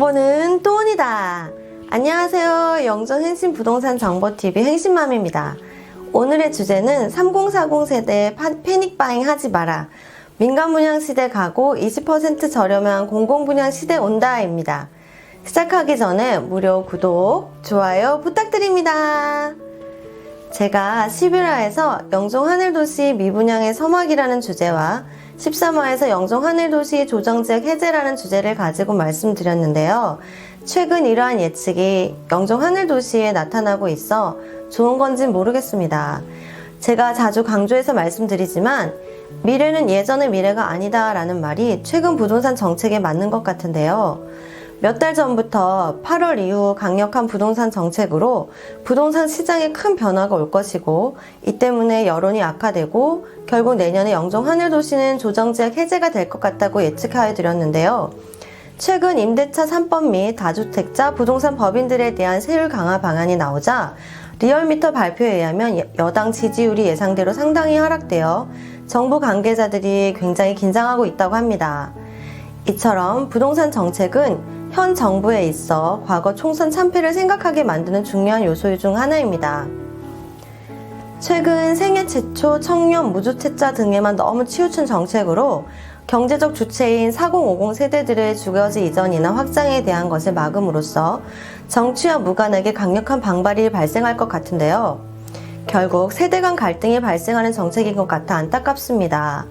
정보는 또온이다. 안녕하세요. 영종 행신 부동산 정보TV 행신맘입니다. 오늘의 주제는 3040 세대 패닉바잉 하지 마라. 민간분양 시대 가고 20% 저렴한 공공분양 시대 온다입니다. 시작하기 전에 무료 구독, 좋아요 부탁드립니다. 제가 11화에서 영종 하늘도시 미분양의 서막이라는 주제와 13화에서 영종 하늘도시 조정지역 해제라는 주제를 가지고 말씀드렸는데요. 최근 이러한 예측이 영종 하늘도시에 나타나고 있어 좋은 건진 모르겠습니다. 제가 자주 강조해서 말씀드리지만 미래는 예전의 미래가 아니다 라는 말이 최근 부동산 정책에 맞는 것 같은데요. 몇 달 전부터 8월 이후 강력한 부동산 정책으로 부동산 시장에 큰 변화가 올 것이고 이 때문에 여론이 악화되고 결국 내년에 영종 하늘도시는 조정지역 해제가 될 것 같다고 예측하여 드렸는데요. 최근 임대차 3법 및 다주택자 부동산 법인들에 대한 세율 강화 방안이 나오자 리얼미터 발표에 의하면 여당 지지율이 예상대로 상당히 하락되어 정부 관계자들이 굉장히 긴장하고 있다고 합니다. 이처럼 부동산 정책은 현 정부에 있어 과거 총선 참패를 생각하게 만드는 중요한 요소 중 하나입니다. 최근 생애 최초, 청년, 무주택자 등에만 너무 치우친 정책으로 경제적 주체인 4050 세대들의 주거지 이전이나 확장에 대한 것을 막음으로써 정치와 무관하게 강력한 반발이 발생할 것 같은데요. 결국 세대 간 갈등이 발생하는 정책인 것 같아 안타깝습니다.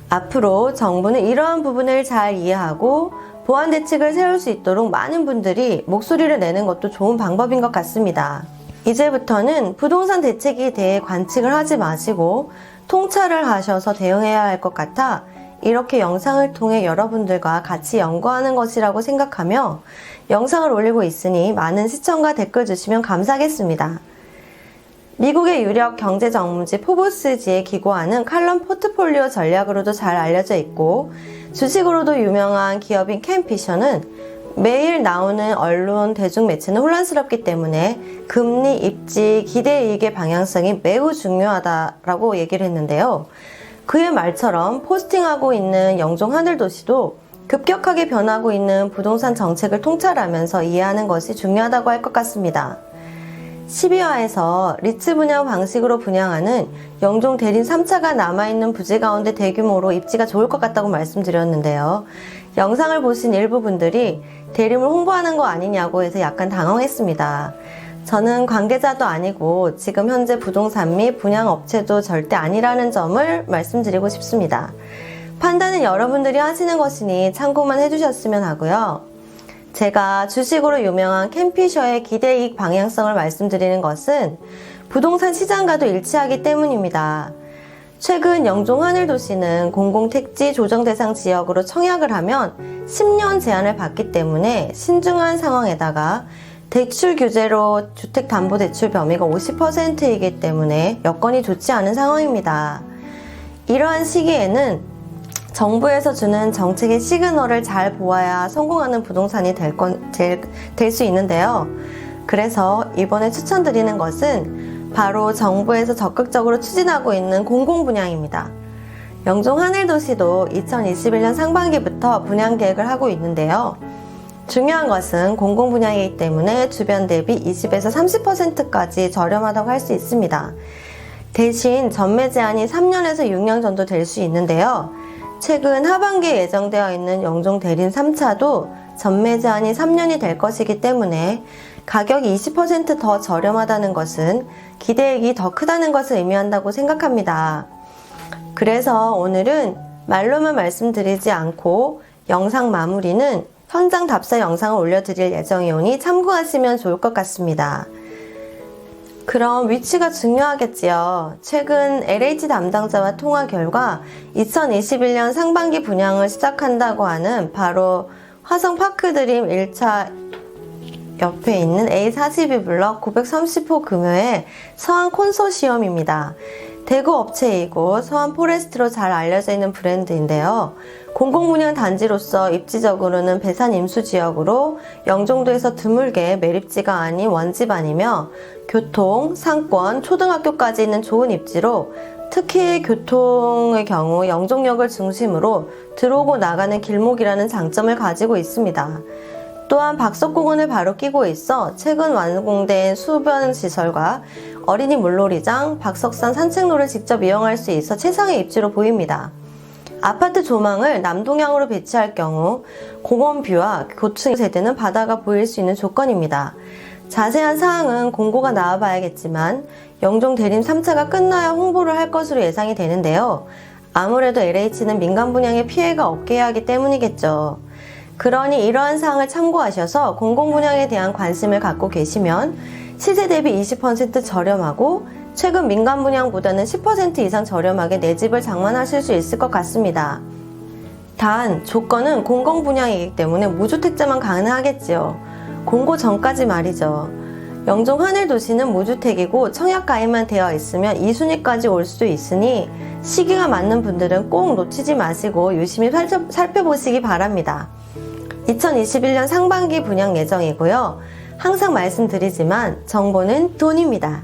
앞으로 정부는 이러한 부분을 잘 이해하고 보완 대책을 세울 수 있도록 많은 분들이 목소리를 내는 것도 좋은 방법인 것 같습니다. 이제부터는 부동산 대책에 대해 관측을 하지 마시고 통찰을 하셔서 대응해야 할 것 같아 이렇게 영상을 통해 여러분들과 같이 연구하는 것이라고 생각하며 영상을 올리고 있으니 많은 시청과 댓글 주시면 감사하겠습니다. 미국의 유력 경제정무지 포브스지에 기고하는 칼럼 포트폴리오 전략으로도 잘 알려져 있고 주식으로도 유명한 기업인 켄 피셔는 매일 나오는 언론 대중매체는 혼란스럽기 때문에 금리, 입지, 기대이익의 방향성이 매우 중요하다라고 얘기를 했는데요. 그의 말처럼 포스팅하고 있는 영종 하늘도시도 급격하게 변하고 있는 부동산 정책을 통찰하면서 이해하는 것이 중요하다고 할 것 같습니다. 12화에서 리츠 분양 방식으로 분양하는 영종 대림 3차가 남아있는 부지 가운데 대규모로 입지가 좋을 것 같다고 말씀드렸는데요. 영상을 보신 일부 분들이 대림을 홍보하는 거 아니냐고 해서 약간 당황했습니다. 저는 관계자도 아니고 지금 현재 부동산 및 분양업체도 절대 아니라는 점을 말씀드리고 싶습니다. 판단은 여러분들이 하시는 것이니 참고만 해주셨으면 하고요. 제가 주식으로 유명한 켄 피셔의 기대이익 방향성을 말씀드리는 것은 부동산 시장과도 일치하기 때문입니다. 최근 영종 하늘도시는 공공택지 조정대상 지역으로 청약을 하면 10년 제한을 받기 때문에 신중한 상황에다가 대출 규제로 주택담보대출 범위가 50%이기 때문에 여건이 좋지 않은 상황입니다. 이러한 시기에는 정부에서 주는 정책의 시그널을 잘 보아야 성공하는 부동산이 될 수 있는데요. 그래서 이번에 추천드리는 것은 바로 정부에서 적극적으로 추진하고 있는 공공분양입니다. 영종 하늘도시도 2021년 상반기부터 분양 계획을 하고 있는데요. 중요한 것은 공공분양이기 때문에 주변 대비 20에서 30%까지 저렴하다고 할 수 있습니다. 대신 전매 제한이 3년에서 6년 정도 될 수 있는데요. 최근 하반기에 예정되어 있는 영종 대림 3차도 전매 제한이 3년이 될 것이기 때문에 가격이 20% 더 저렴하다는 것은 기대액이 더 크다는 것을 의미한다고 생각합니다. 그래서 오늘은 말로만 말씀드리지 않고 영상 마무리는 현장 답사 영상을 올려드릴 예정이오니 참고하시면 좋을 것 같습니다. 그럼 위치가 중요하겠지요. 최근 LH 담당자와 통화 결과 2021년 상반기 분양을 시작한다고 하는 바로 화성 파크드림 1차 옆에 있는 A42블럭 930호 금요의 서한 콘소시엄입니다. 대구 업체이고 서한 포레스트로 잘 알려져 있는 브랜드인데요. 공공분양 단지로서 입지적으로는 배산 임수지역으로 영종도에서 드물게 매립지가 아닌 원지반이며 교통, 상권, 초등학교까지 있는 좋은 입지로 특히 교통의 경우 영종역을 중심으로 들어오고 나가는 길목이라는 장점을 가지고 있습니다. 또한 박석공원을 바로 끼고 있어 최근 완공된 수변 시설과 어린이 물놀이장, 박석산 산책로를 직접 이용할 수 있어 최상의 입지로 보입니다. 아파트 조망을 남동향으로 배치할 경우 공원 뷰와 고층 세대는 바다가 보일 수 있는 조건입니다. 자세한 사항은 공고가 나와봐야겠지만 영종 대림 3차가 끝나야 홍보를 할 것으로 예상이 되는데요. 아무래도 LH는 민간 분양에 피해가 없게 해야 하기 때문이겠죠. 그러니 이러한 사항을 참고하셔서 공공분양에 대한 관심을 갖고 계시면 시세 대비 20% 저렴하고 최근 민간 분양보다는 10% 이상 저렴하게 내 집을 장만하실 수 있을 것 같습니다. 단 조건은 공공분양이기 때문에 무주택자만 가능하겠지요. 공고 전까지 말이죠. 영종 하늘도시는 무주택이고 청약 가입만 되어 있으면 2순위까지 올 수도 있으니 시기가 맞는 분들은 꼭 놓치지 마시고 유심히 살펴보시기 바랍니다. 2021년 상반기 분양 예정이고요. 항상 말씀드리지만 정보는 돈입니다.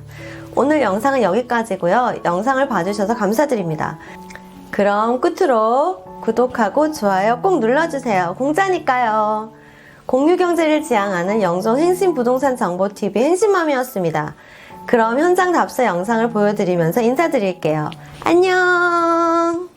오늘 영상은 여기까지고요. 영상을 봐주셔서 감사드립니다. 그럼 끝으로 구독하고 좋아요 꼭 눌러주세요. 공짜니까요. 공유경제를 지향하는 영종 행신부동산정보TV 행신맘이었습니다. 그럼 현장 답사 영상을 보여드리면서 인사드릴게요. 안녕.